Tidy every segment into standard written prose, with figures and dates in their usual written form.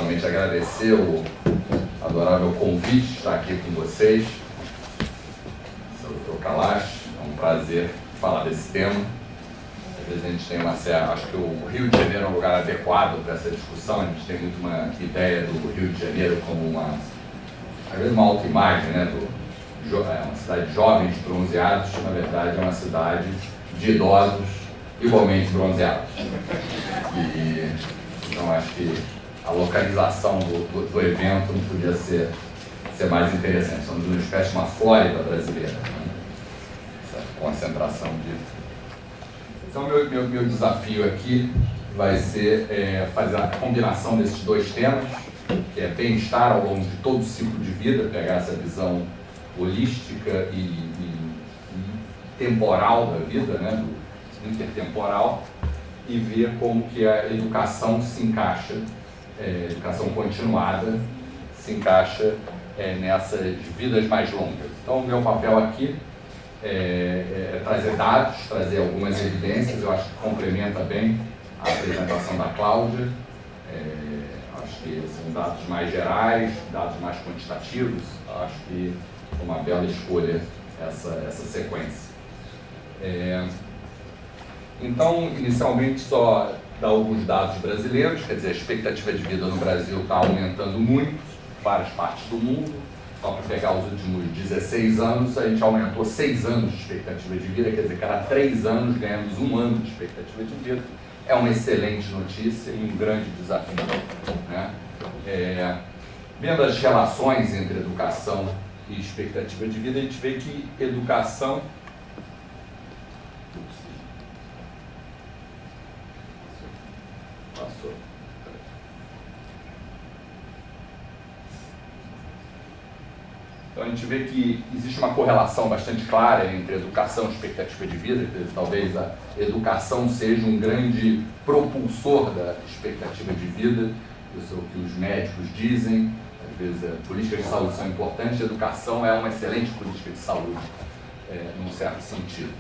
inicialmente agradecer o adorável convite de estar aqui com vocês. Sou o Dr. Kalash, é um prazer falar desse tema. Às vezes a gente tem acho que o Rio de Janeiro é um lugar adequado para essa discussão. A gente tem muito uma ideia do Rio de Janeiro como às vezes uma autoimagem, né, uma cidade de jovens bronzeados. Na verdade é uma cidade de idosos igualmente bronzeados. Então acho que a localização do evento não podia ser mais interessante. Somos uma espécie de uma Flórida brasileira, né? Essa concentração de... Então meu desafio aqui vai ser fazer a combinação desses dois temas, que é bem-estar ao longo de todo o ciclo de vida, pegar essa visão holística e temporal da vida, né, do intertemporal, e ver como que a educação se encaixa, educação continuada se encaixa nessas vidas mais longas. Então o meu papel aqui é trazer dados, trazer algumas evidências. Eu acho que complementa bem a apresentação da Cláudia. Acho que são dados mais gerais, dados mais quantitativos. Acho que é uma bela escolha essa sequência. Então, inicialmente, só dar alguns dados brasileiros. Quer dizer, a expectativa de vida no Brasil está aumentando muito, em várias partes do mundo. Só para pegar os últimos 16 anos, a gente aumentou 6 anos de expectativa de vida, quer dizer, cada 3 anos ganhamos 1 ano de expectativa de vida. É uma excelente notícia e um grande desafio, né? Vendo as relações entre educação e expectativa de vida, a gente vê que educação... Passou. Então a gente vê que existe uma correlação bastante clara entre educação e expectativa de vida. Talvez a educação seja um grande propulsor da expectativa de vida. Isso é o que os médicos dizem. Às vezes políticas de saúde são importantes, a educação é uma excelente política de saúde, num certo sentido.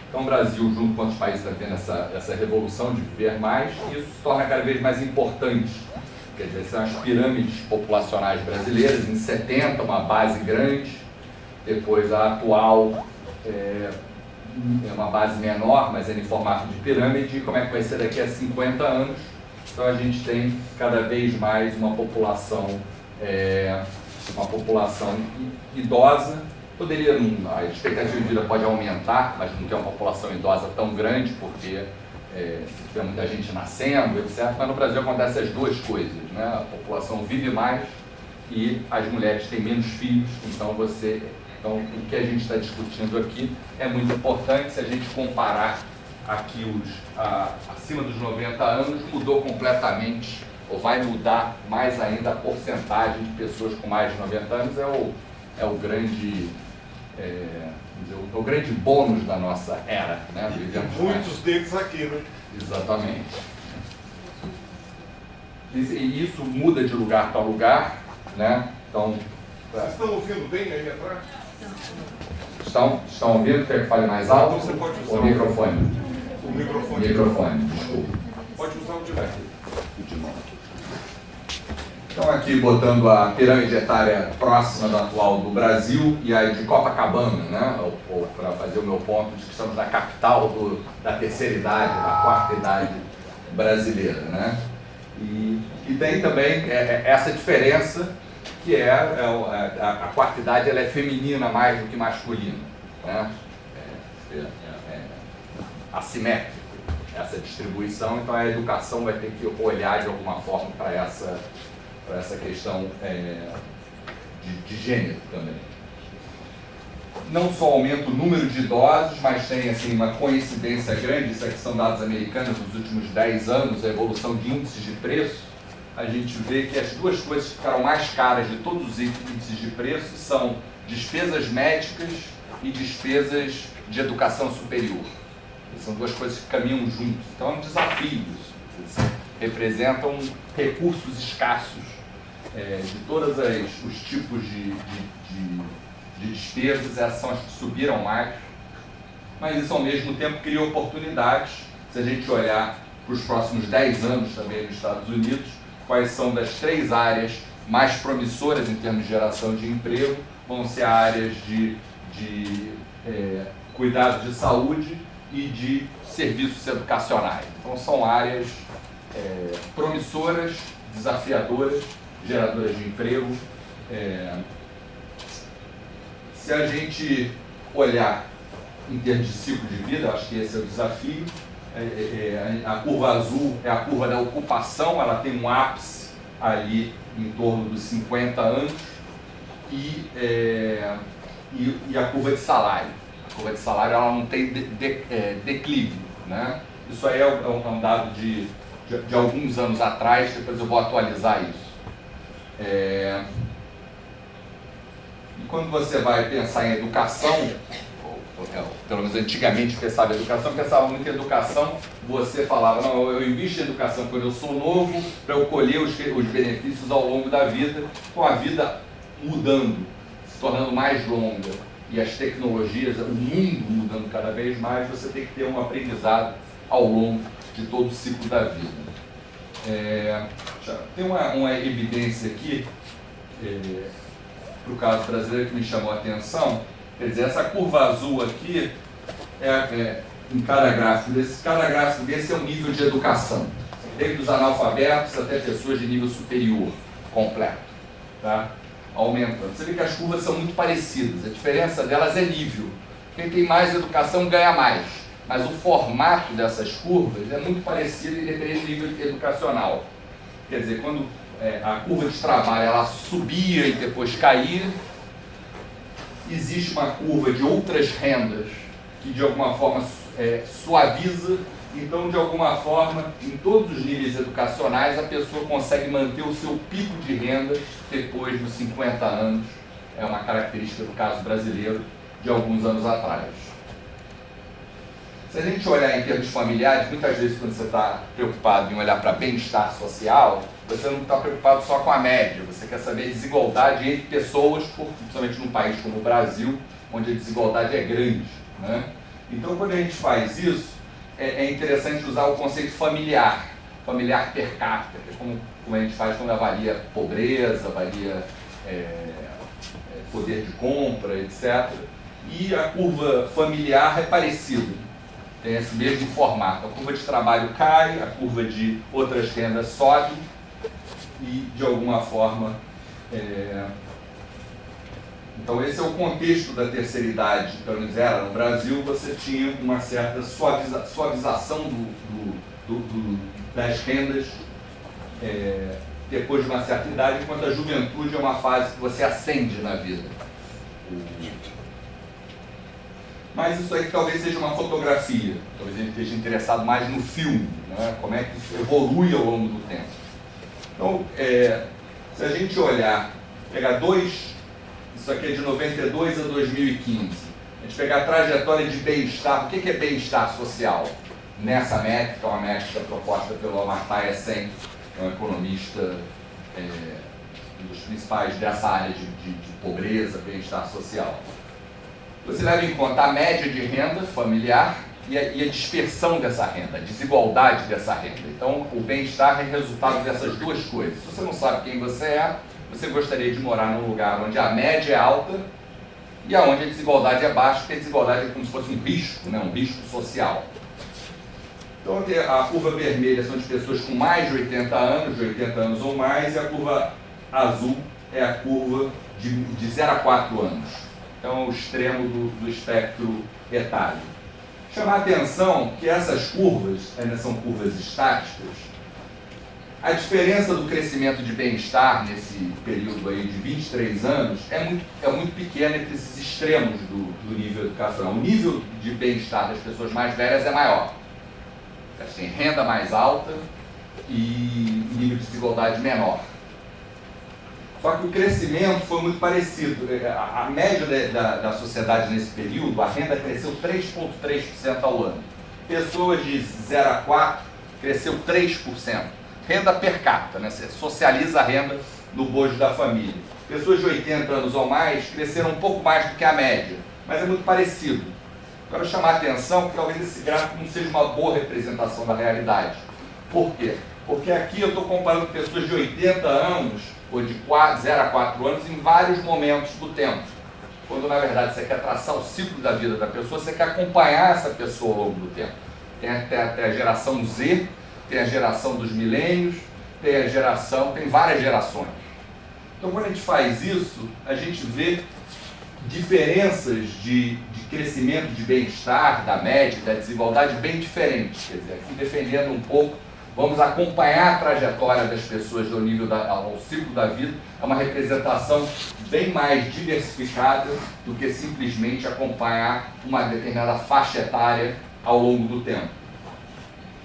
Então o Brasil, junto com outros países, está tendo essa revolução de viver mais, e isso se torna cada vez mais importante. Quer dizer, são as pirâmides populacionais brasileiras, em 70, uma base grande, depois a atual é uma base menor, mas é em formato de pirâmide, e como é que vai ser daqui a 50 anos? Então a gente tem cada vez mais uma população idosa. A expectativa de vida pode aumentar, mas não tem uma população idosa tão grande, porque se tiver muita gente nascendo, etc. Mas no Brasil acontecem as duas coisas, né? A população vive mais e as mulheres têm menos filhos. Então o que a gente está discutindo aqui é muito importante. Se a gente comparar aqui acima dos 90 anos, mudou completamente, ou vai mudar mais ainda a porcentagem de pessoas com mais de 90 anos. É o grande bônus da nossa era, né? Muitos deles aqui, né? Exatamente. E isso muda de lugar para lugar, né? Então, vocês estão ouvindo bem aí atrás? Estão ouvindo? Quer que fale mais alto? Então você pode usar o microfone. O microfone. Microfone, desculpa. Pode usar o de lá. Então aqui botando a pirâmide etária próxima da atual do Brasil e a de Copacabana, né? Para fazer o meu ponto de que estamos na capital da terceira idade, da quarta idade brasileira, né? E tem também essa diferença, que a quarta idade ela é feminina mais do que masculina, né? Assimétrico essa distribuição. Então a educação vai ter que olhar de alguma forma para essa questão de gênero também. Não só aumenta o número de idosos, mas tem assim, uma coincidência grande. Isso aqui são dados americanos dos últimos 10 anos, a evolução de índices de preço. A gente vê que as duas coisas que ficaram mais caras de todos os índices de preço são despesas médicas e despesas de educação superior. São duas coisas que caminham juntos. Então é um desafio isso. Representam recursos escassos de todos os tipos de despesas. Essas são as que subiram mais, mas isso ao mesmo tempo cria oportunidades. Se a gente olhar para os próximos 10 anos também nos Estados Unidos, quais são das 3 áreas mais promissoras em termos de geração de emprego, vão ser áreas de cuidado de saúde e de serviços educacionais. Então são áreas promissoras, desafiadoras, geradoras de emprego. Se a gente olhar em termos de ciclo de vida, acho que esse é o desafio. A curva azul é a curva da ocupação, ela tem um ápice ali em torno dos 50 anos, e a curva de salário. A curva de salário ela não tem declive, né? Isso aí é um dado de alguns anos atrás, depois eu vou atualizar isso. E quando você vai pensar em educação, pelo menos antigamente pensava em educação muito em educação, você falava, não, eu invisto em educação quando eu sou novo, para eu colher os benefícios ao longo da vida, com a vida mudando, se tornando mais longa, e as tecnologias, o mundo mudando cada vez mais, você tem que ter um aprendizado ao longo de todo o ciclo da vida. Tem uma evidência aqui, para o caso brasileiro, que me chamou a atenção. Quer dizer, essa curva azul aqui em cada gráfico desse é o nível de educação, desde os analfabetos até pessoas de nível superior, completo, tá? Aumentando. Você vê que as curvas são muito parecidas, a diferença delas é nível. Quem tem mais educação ganha mais, mas o formato dessas curvas é muito parecido independente do nível educacional. Quer dizer, quando a curva de trabalho ela subia e depois caía, existe uma curva de outras rendas que de alguma forma suaviza, então de alguma forma em todos os níveis educacionais a pessoa consegue manter o seu pico de renda depois dos 50 anos, é uma característica do caso brasileiro de alguns anos atrás. Se a gente olhar em termos familiares, muitas vezes quando você está preocupado em olhar para bem-estar social, você não está preocupado só com a média, você quer saber a desigualdade entre pessoas, principalmente num país como o Brasil, onde a desigualdade é grande, né? Então, quando a gente faz isso, é interessante usar o conceito familiar per capita, que é como a gente faz quando avalia pobreza, avalia poder de compra, etc. E a curva familiar é parecida, tem esse mesmo formato. A curva de trabalho cai, a curva de outras rendas sobe, e de alguma forma então esse é o contexto da terceira idade, pelo menos era no Brasil. Você tinha uma certa suavização das rendas depois de uma certa idade, enquanto a juventude é uma fase que você ascende na vida. Mas isso aí talvez seja uma fotografia, talvez a gente esteja interessado mais no filme, né? Como é que isso evolui ao longo do tempo. Então, se a gente olhar, pegar isso aqui é de 92 a 2015, a gente pegar a trajetória de bem-estar, o que é bem-estar social? Nessa métrica, é uma métrica proposta pelo Amartya Sen, que é um economista, um dos principais dessa área de pobreza, bem-estar social. Você leva em conta a média de renda familiar e a dispersão dessa renda, a desigualdade dessa renda. Então, o bem-estar é resultado dessas duas coisas. Se você não sabe quem você é, você gostaria de morar num lugar onde a média é alta e onde a desigualdade é baixa, porque a desigualdade é como se fosse um risco, né? Um risco social. Então, a curva vermelha são de pessoas com mais de 80 anos ou mais, e a curva azul é a curva de 0 a 4 anos. Então, o extremo do espectro etário. Chamar a atenção que essas curvas ainda são curvas estáticas. A diferença do crescimento de bem-estar nesse período aí de 23 anos é muito pequena entre esses extremos do nível educacional. O nível de bem-estar das pessoas mais velhas é maior. Elas têm renda mais alta e nível de desigualdade menor. Só que o crescimento foi muito parecido. A média da sociedade nesse período, a renda cresceu 3,3% ao ano. Pessoas de 0 a 4 cresceu 3%. Renda per capita, né? Você socializa a renda no bojo da família. Pessoas de 80 anos ou mais cresceram um pouco mais do que a média, mas é muito parecido. Quero chamar a atenção que talvez esse gráfico não seja uma boa representação da realidade. Por quê? Porque aqui eu estou comparando pessoas de 80 anos ou de 0 a 4 anos em vários momentos do tempo. Quando, na verdade, você quer traçar o ciclo da vida da pessoa, você quer acompanhar essa pessoa ao longo do tempo. Tem a geração Z, tem a geração dos milênios, tem várias gerações. Então, quando a gente faz isso, a gente vê diferenças de crescimento, de bem-estar, da média, da desigualdade bem diferentes. Quer dizer, aqui defendendo um pouco, vamos acompanhar a trajetória das pessoas do nível ao ciclo da vida, é uma representação bem mais diversificada do que simplesmente acompanhar uma determinada faixa etária ao longo do tempo.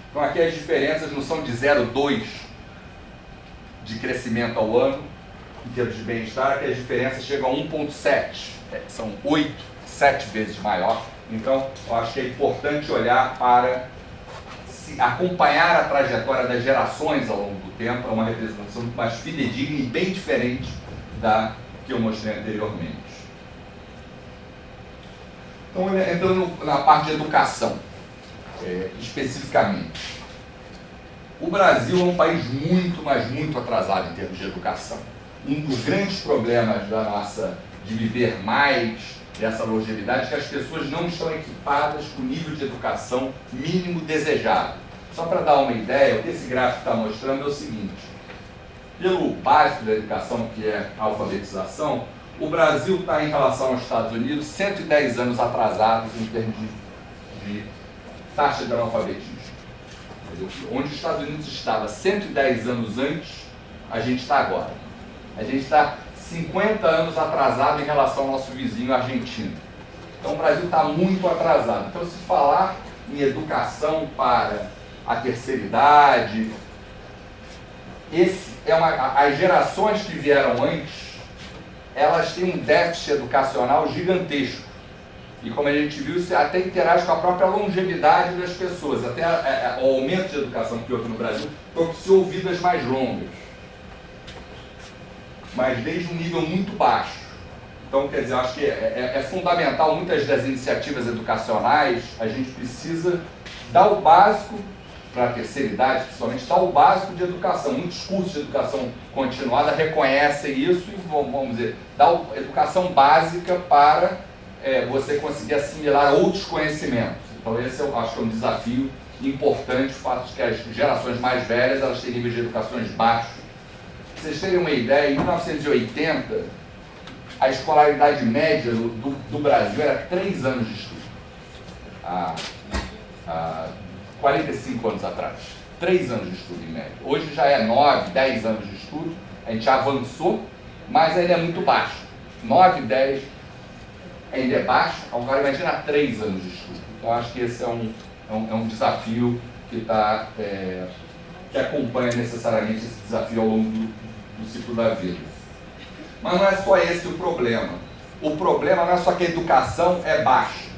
Então aqui as diferenças não são de 0,2 de crescimento ao ano, em termos de bem-estar, que as diferenças chegam a 1,7, são 7 vezes maior. Então eu acho que é importante olhar para acompanhar a trajetória das gerações ao longo do tempo, é uma representação muito mais fidedigna e bem diferente da que eu mostrei anteriormente. Então, entrando na parte de educação, especificamente. O Brasil é um país muito, mas muito atrasado em termos de educação. Um dos grandes problemas de viver mais, dessa longevidade, é que as pessoas não estão equipadas com o nível de educação mínimo desejado. Só para dar uma ideia, o que esse gráfico está mostrando é o seguinte: pelo básico da educação, que é a alfabetização, o Brasil está, em relação aos Estados Unidos, 110 anos atrasados em termos de taxa de analfabetismo. Onde os Estados Unidos estava 110 anos antes, a gente está agora. A gente está 50 anos atrasado em relação ao nosso vizinho argentino. Então o Brasil está muito atrasado. Então, se falar em educação para a terceira idade, as gerações que vieram antes, elas têm um déficit educacional gigantesco. E como a gente viu, isso até interage com a própria longevidade das pessoas. Até o aumento de educação que houve no Brasil propiciou vidas mais longas, mas desde um nível muito baixo. Então, quer dizer, eu acho que é fundamental, muitas das iniciativas educacionais, a gente precisa dar o básico para a terceira idade, principalmente, dar o básico de educação. Muitos cursos de educação continuada reconhecem isso e, vamos dizer, dar educação básica para você conseguir assimilar outros conhecimentos. Então, esse eu acho que é um desafio importante, o fato de que as gerações mais velhas, elas têm níveis de educações baixos. Para vocês terem uma ideia, em 1980, a escolaridade média do Brasil era 3 anos de estudo. Há 45 anos atrás. 3 anos de estudo em média. Hoje já é 9, 10 anos de estudo. A gente já avançou, mas ainda é muito baixo. 9, 10 ainda é baixo. Agora imagina 3 anos de estudo. Então acho que esse é um desafio que acompanha necessariamente esse desafio ao longo do ciclo da vida. Mas não é só esse o problema. O problema não é só que a educação é baixa,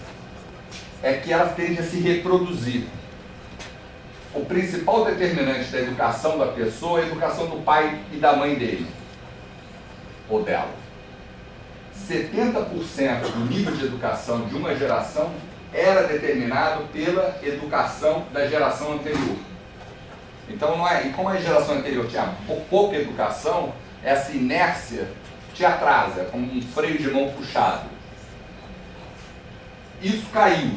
é que ela tende a se reproduzir. O principal determinante da educação da pessoa é a educação do pai e da mãe dele, ou dela. 70% do nível de educação de uma geração era determinado pela educação da geração anterior. Então, e como a geração anterior tinha pouca educação, essa inércia te atrasa, como um freio de mão puxado. Isso caiu.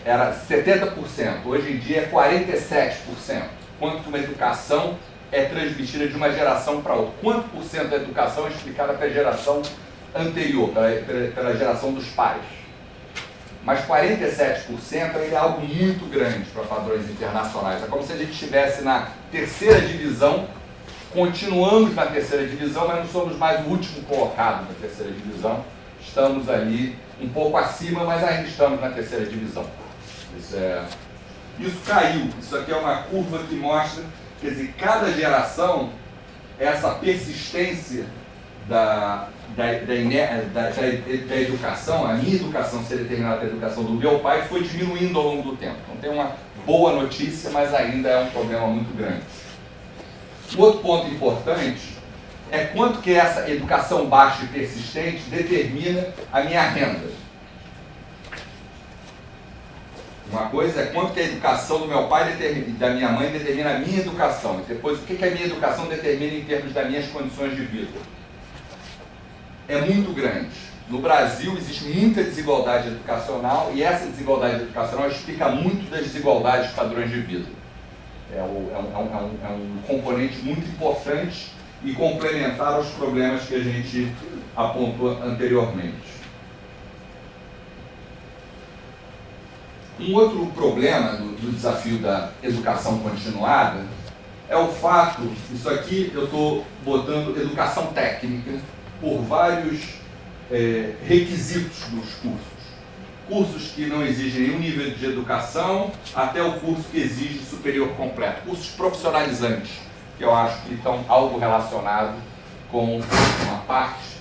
Era 70%, hoje em dia é 47%. Quanto uma educação é transmitida de uma geração para outra. Quanto por cento da educação é explicada pela geração anterior, pela geração dos pais. Mas 47% ainda é algo muito grande para padrões internacionais. É como se a gente estivesse na terceira divisão, continuamos na terceira divisão, mas não somos mais o último colocado na terceira divisão. Estamos ali um pouco acima, mas ainda estamos na terceira divisão. Isso caiu. Isso aqui é uma curva que mostra, quer dizer, cada geração, essa persistência da educação, a minha educação ser determinada pela educação do meu pai, foi diminuindo ao longo do tempo. Então tem uma boa notícia, mas ainda é um problema muito grande. Um outro ponto importante é quanto que essa educação baixa e persistente determina a minha renda. Uma coisa é quanto que a educação do meu pai e da minha mãe determina a minha educação. E depois, o que a minha educação determina em termos das minhas condições de vida. É muito grande. No Brasil, existe muita desigualdade educacional e essa desigualdade educacional explica muito das desigualdades de padrões de vida. É um componente muito importante e complementar aos problemas que a gente apontou anteriormente. Um outro problema do desafio da educação continuada é o fato, isso aqui eu estou botando educação técnica, por vários requisitos dos cursos. Cursos que não exigem nenhum nível de educação, até o curso que exige superior completo. Cursos profissionalizantes, que eu acho que estão algo relacionado com uma parte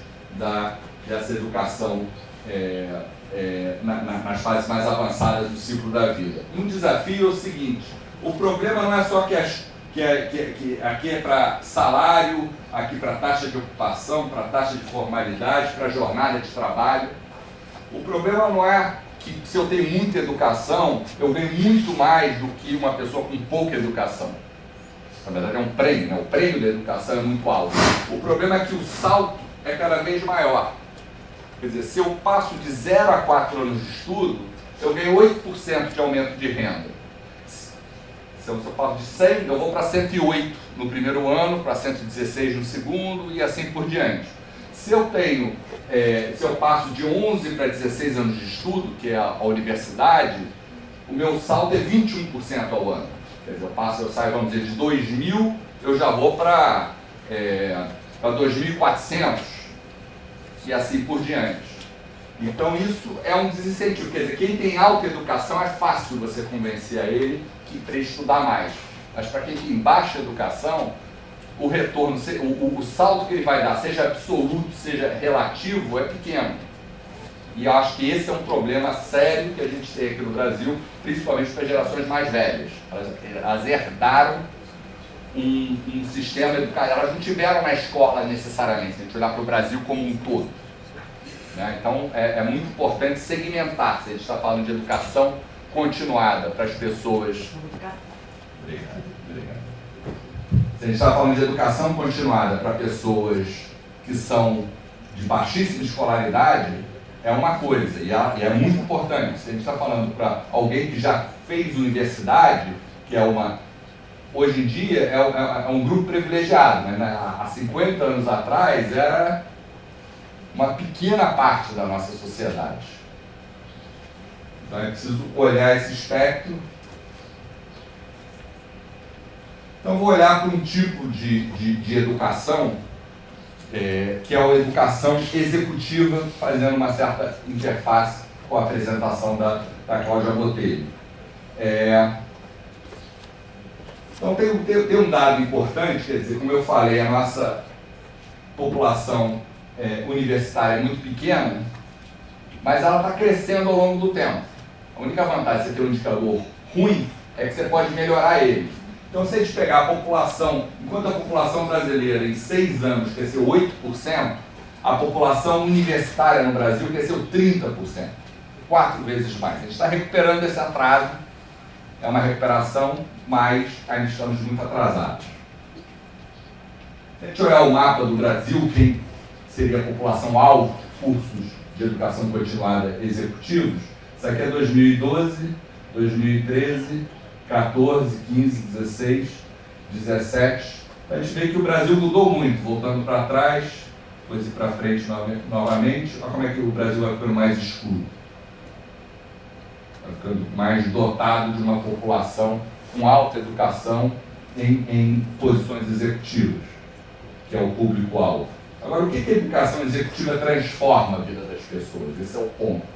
dessa educação nas fases mais avançadas do ciclo da vida. Um desafio é o seguinte: o problema não é só que aqui é para salário, aqui para taxa de ocupação, para taxa de formalidade, para jornada de trabalho. O problema não é que se eu tenho muita educação, eu ganho muito mais do que uma pessoa com pouca educação. Na verdade é um prêmio, né? O prêmio da educação é muito alto. O problema é que o salto é cada vez maior. Quer dizer, se eu passo de 0 a 4 anos de estudo, eu ganho 8% de aumento de renda. Se eu passo de 100, eu vou para 108 no primeiro ano, para 116 no segundo e assim por diante. Se eu passo de 11 para 16 anos de estudo, que é a universidade, o meu salto é 21% ao ano. Quer dizer, eu saio, vamos dizer, de 2.000, eu já vou para 2.400 e assim por diante. Então isso é um desincentivo. Quer dizer, quem tem alta educação é fácil você convencer a ele para estudar mais. Mas para quem tem baixa educação, o retorno, o salto que ele vai dar, seja absoluto, seja relativo, é pequeno. E eu acho que esse é um problema sério que a gente tem aqui no Brasil, principalmente para as gerações mais velhas. Elas herdaram um sistema educacional, elas não tiveram na escola necessariamente, a gente olhar para o Brasil como um todo. Né? Então é muito importante segmentar, se a gente está falando de educação continuada para as pessoas. Obrigado. Se a gente está falando de educação continuada para pessoas que são de baixíssima escolaridade, é uma coisa, e é muito importante. Se a gente está falando para alguém que já fez universidade, que hoje em dia é um grupo privilegiado, né? Há 50 anos atrás era uma pequena parte da nossa sociedade. Então é preciso olhar esse espectro. Então vou olhar para um tipo de educação, que é a educação executiva, fazendo uma certa interface com a apresentação da Cláudia Botelho. Então tem um dado importante, quer dizer, como eu falei, a nossa população universitária é muito pequena, mas ela está crescendo ao longo do tempo. A única vantagem de você ter um indicador ruim é que você pode melhorar ele. Então, se a gente pegar a população, enquanto a população brasileira em 6 anos cresceu 8%, a população universitária no Brasil cresceu 30%, 4 vezes mais. A gente está recuperando esse atraso, é uma recuperação, mas ainda estamos muito atrasados. Se a gente olhar o mapa do Brasil, quem seria a população-alvo de cursos de educação continuada executivos, isso aqui é 2012, 2013, 14, 15, 16, 17. A gente vê que o Brasil mudou muito, voltando para trás, depois ir para frente novamente. Olha como é que o Brasil vai ficando mais escuro. Vai ficando mais dotado de uma população com alta educação em posições executivas, que é o público-alvo. Agora, o que a educação executiva transforma a vida das pessoas? Esse é o ponto.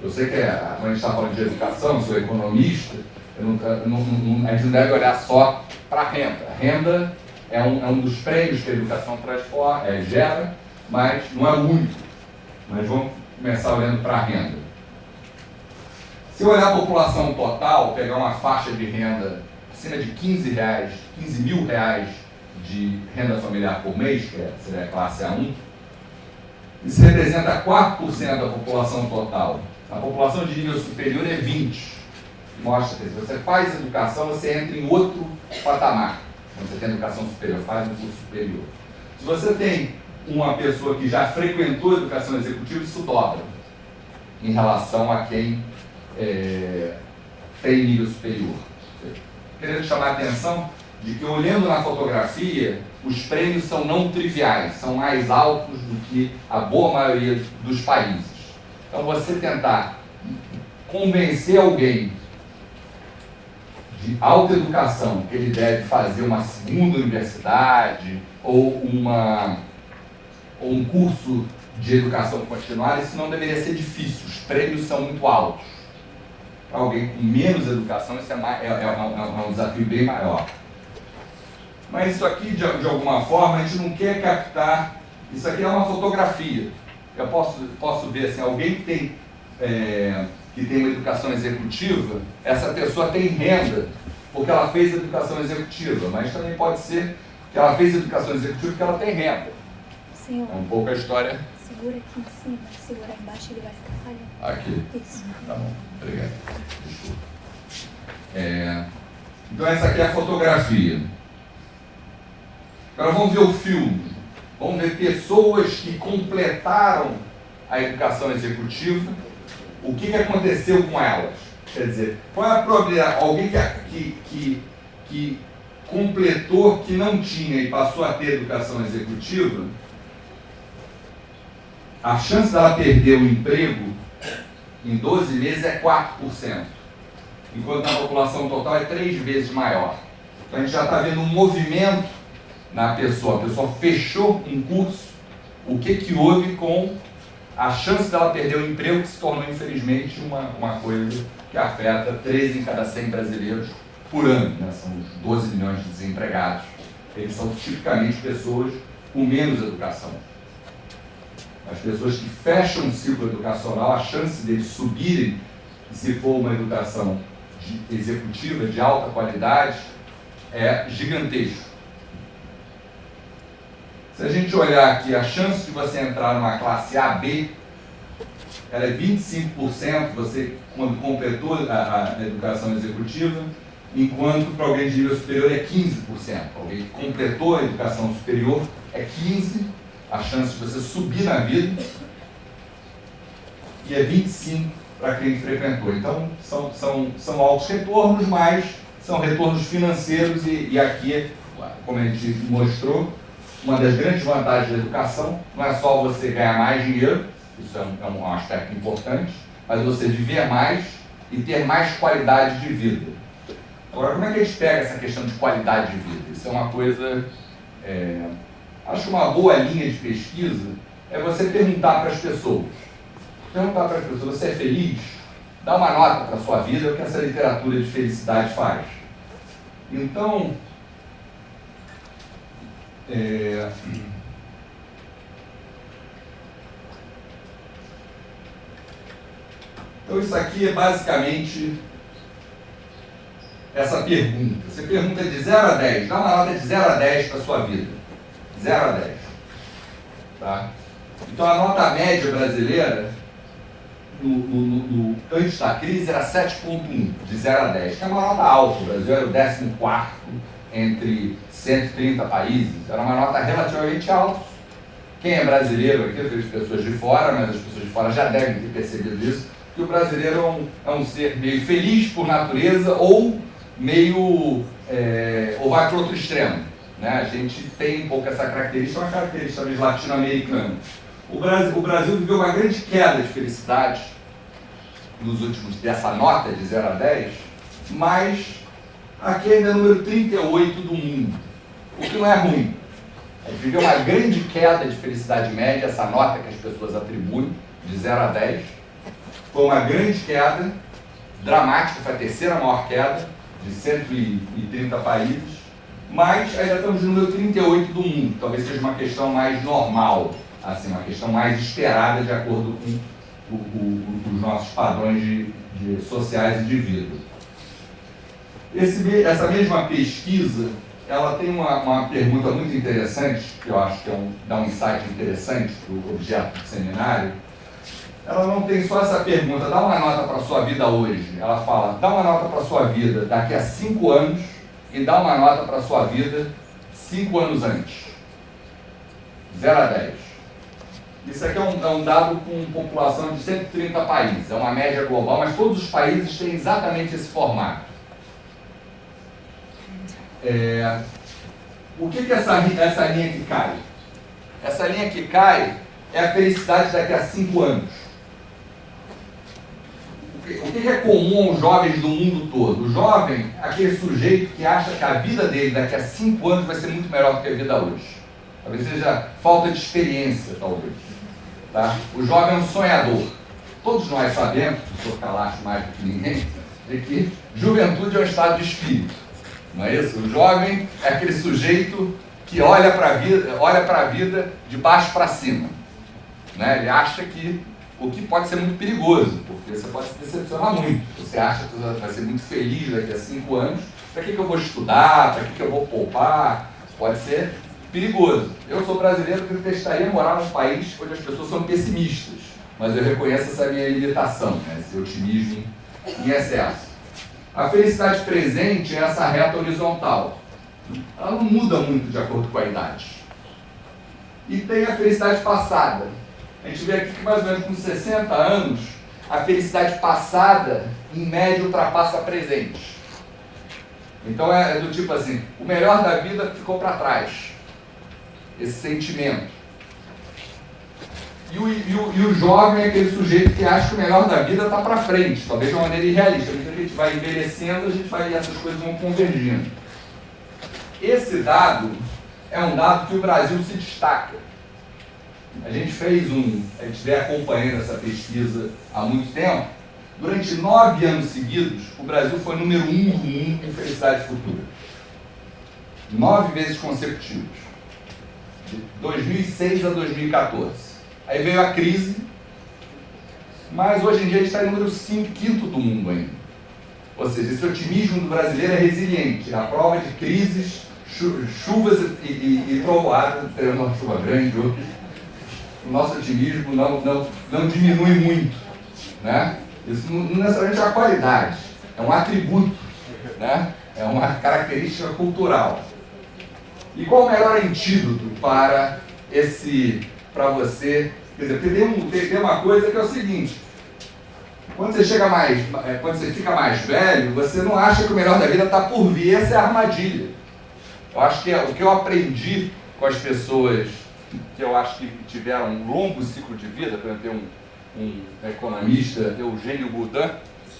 Eu sei que quando a gente está falando de educação, sou economista, a gente não deve olhar só para a renda. A renda é um dos prêmios que a educação gera, mas não é o único. Mas vamos começar olhando para a renda. Se eu olhar a população total, pegar uma faixa de renda acima de R$ 15 mil de renda familiar por mês, que seria a classe A1, isso representa 4% da população total. A população de nível superior é 20%. mostra que se você faz educação, você entra em outro patamar. Quando você tem educação superior, faz um curso superior. Se você tem uma pessoa que já frequentou educação executiva, isso dobra em relação a quem tem nível superior. Querendo chamar a atenção de que, olhando na fotografia, os prêmios são não triviais, são mais altos do que a boa maioria dos países. Então, você tentar convencer alguém de alta educação que ele deve fazer uma segunda universidade ou um curso de educação continuada, isso não deveria ser difícil. Os prêmios são muito altos. Para alguém com menos educação, isso é um desafio bem maior. Mas isso aqui, de alguma forma, a gente não quer captar. Isso aqui é uma fotografia. Eu posso ver assim, alguém que tem uma educação executiva, essa pessoa tem renda porque ela fez educação executiva, mas também pode ser que ela fez educação executiva porque ela tem renda. Senhor, É um pouco a história. segura aqui em cima, segura aí embaixo, ele vai ficar falhando. Aqui. Isso. Tá bom, obrigado. Desculpa. Então essa aqui é a fotografia. Agora vamos ver o filme. Vamos ver pessoas que completaram a educação executiva. O que aconteceu com elas? Quer dizer, qual é a probabilidade? Alguém que completou, que não tinha e passou a ter educação executiva, a chance dela perder o emprego em 12 meses é 4%, enquanto na população total é 3 vezes maior. Então a gente já está vendo um movimento na pessoa. A pessoa fechou um curso, o que houve com a chance dela perder o emprego, que se tornou, infelizmente, uma coisa que afeta 13 em cada 100 brasileiros por ano, né? São os 12 milhões de desempregados. Eles são tipicamente pessoas com menos educação. As pessoas que fecham um ciclo educacional, a chance deles subirem, se for uma educação executiva de alta qualidade, é gigantesco. Se a gente olhar aqui, a chance de você entrar numa classe AB, ela é 25%, você quando completou a educação executiva, enquanto para alguém de nível superior é 15%. Alguém que completou a educação superior é 15%, a chance de você subir na vida, e é 25% para quem frequentou. Então, são altos retornos, mas são retornos financeiros, e aqui, como a gente mostrou, uma das grandes vantagens da educação não é só você ganhar mais dinheiro, isso é um aspecto importante, mas você viver mais e ter mais qualidade de vida. Agora, como é que a gente pega essa questão de qualidade de vida? Isso é uma coisa... acho que uma boa linha de pesquisa é você perguntar para as pessoas. Perguntar para as pessoas, você é feliz? Dá uma nota para a sua vida, é o que essa literatura de felicidade faz. Então... Então isso aqui é basicamente essa pergunta. Você pergunta de 0 a 10, dá uma nota de 0 a 10 para a sua vida. 0 a 10. Tá? Então a nota média brasileira, antes da crise, era 7,1, de 0 a 10, que é uma nota alta. O Brasil era o 14º entre 130 países, era uma nota relativamente alta. Quem é brasileiro aqui, eu vejo pessoas de fora, mas as pessoas de fora já devem ter percebido isso, que o brasileiro é um ser meio feliz por natureza ou meio, ou vai para outro extremo. Né? A gente tem um pouco essa característica, uma característica latino-americana. O Brasil viveu uma grande queda de felicidade nos últimos, dessa nota de 0 a 10, mas aqui ainda é o número 38 do mundo, o que não é ruim. A gente viveu uma grande queda de felicidade média, essa nota que as pessoas atribuem, de 0 a 10. Foi uma grande queda, dramática, foi a terceira maior queda, de 130 países, mas ainda estamos no número 38 do mundo. Talvez seja uma questão mais normal, assim, uma questão mais esperada de acordo com os nossos padrões sociais e de vida. Essa mesma pesquisa, ela tem uma pergunta muito interessante, que eu acho que dá um insight interessante para o objeto do seminário, ela não tem só essa pergunta, dá uma nota para a sua vida hoje. Ela fala, dá uma nota para a sua vida daqui a 5 anos e dá uma nota para a sua vida 5 anos antes. 0 a 10. Isso aqui é um dado com população de 130 países, é uma média global, mas todos os países têm exatamente esse formato. O que é essa linha que cai? Essa linha que cai é a felicidade daqui a 5 anos. O que é comum aos jovens do mundo todo? O jovem é aquele sujeito que acha que a vida dele daqui a 5 anos vai ser muito melhor do que a vida hoje. Talvez seja falta de experiência, talvez. Tá? O jovem é um sonhador. Todos nós sabemos, o Sr. Calacho mais do que ninguém, de que juventude é um estado de espírito. Não é isso? O jovem é aquele sujeito que olha para a vida de baixo para cima. Né? Ele acha que o que pode ser muito perigoso, porque você pode se decepcionar muito. Você acha que você vai ser muito feliz daqui a 5 anos. Para que eu vou estudar? Para que eu vou poupar? Pode ser perigoso. Eu sou brasileiro que detestaria morar num país onde as pessoas são pessimistas, mas eu reconheço essa minha limitação, né? Esse otimismo em excesso. A felicidade presente é essa reta horizontal. Ela não muda muito de acordo com a idade. E tem a felicidade passada. A gente vê aqui que mais ou menos com 60 anos, a felicidade passada, em média, ultrapassa a presente. Então é do tipo assim, o melhor da vida ficou para trás. Esse sentimento. E o jovem é aquele sujeito que acha que o melhor da vida está para frente, talvez de uma maneira irrealista. À medida que a gente vai envelhecendo, essas coisas vão convergindo. Esse dado é um dado que o Brasil se destaca. A gente vem acompanhando essa pesquisa há muito tempo. Durante 9 anos seguidos, o Brasil foi número 1 do mundo em felicidade futura. 9 vezes consecutivos. De 2006 a 2014. Aí veio a crise, mas hoje em dia a gente está em número 5º do mundo ainda. Ou seja, esse otimismo do brasileiro é resiliente. A prova de crises, chuvas e trovoadas, teremos uma chuva grande, o nosso otimismo não diminui muito. Né? Isso não necessariamente é uma qualidade, é um atributo, né? É uma característica cultural. E qual o melhor antídoto para você? Quer dizer, tem uma coisa que é o seguinte: quando você fica mais velho, você não acha que o melhor da vida está por vir. Essa é a armadilha. Eu acho que o que eu aprendi com as pessoas que eu acho que tiveram um longo ciclo de vida, por exemplo, tem um economista, Eugênio Boudin,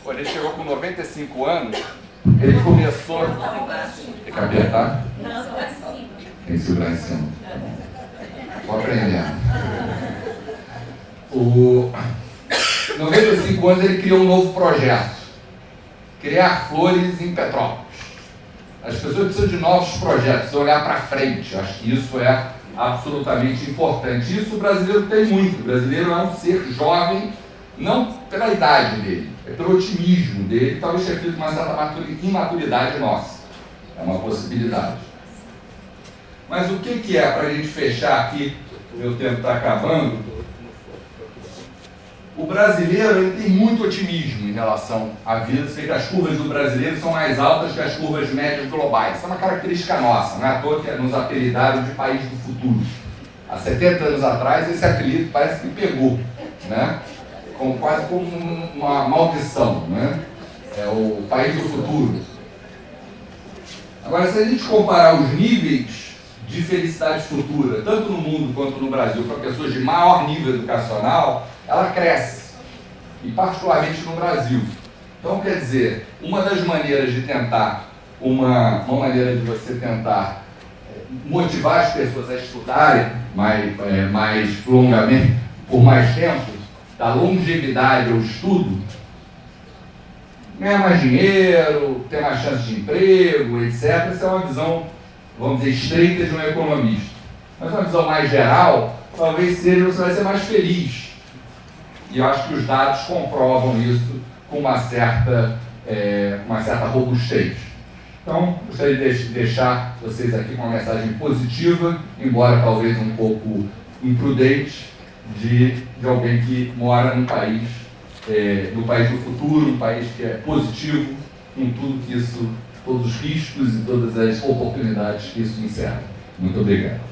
quando ele chegou com 95 anos, ele começou... Tem que apertar? Tem que segurar em cima. Vou aprendendo. 95 anos ele criou um novo projeto. Criar flores em Petrópolis. As pessoas precisam de novos projetos, precisam olhar para frente. Eu acho que isso é absolutamente importante. Isso o brasileiro tem muito. O brasileiro é um ser jovem, não pela idade dele, é pelo otimismo dele, talvez tenha feito uma certa imaturidade nossa. É uma possibilidade. Mas o que é, para a gente fechar aqui, o meu tempo está acabando, o brasileiro ele tem muito otimismo em relação à vida. Sei que as curvas do brasileiro são mais altas que as curvas médias globais. Isso é uma característica nossa, não é à toa que nos apelidaram de país do futuro. Há 70 anos atrás, esse apelido parece que pegou, né? Quase como uma maldição, né? É o país do futuro. Agora, se a gente comparar os níveis de felicidade futura, tanto no mundo quanto no Brasil, para pessoas de maior nível educacional, ela cresce, e particularmente no Brasil. Então, quer dizer, uma das maneiras de tentar, uma maneira de você tentar motivar as pessoas a estudarem mais longamente, por mais tempo, da longevidade ao estudo, ganhar mais dinheiro, ter mais chance de emprego, etc. Essa é uma visão, vamos dizer, estreita de um economista. Mas uma visão mais geral, talvez seja você vai ser mais feliz. E eu acho que os dados comprovam isso com uma certa robustez. Então, gostaria de deixar vocês aqui com uma mensagem positiva, embora talvez um pouco imprudente, de alguém que mora no país do futuro, um país que é positivo, com tudo que isso, todos os riscos e todas as oportunidades que isso encerra. Muito obrigado.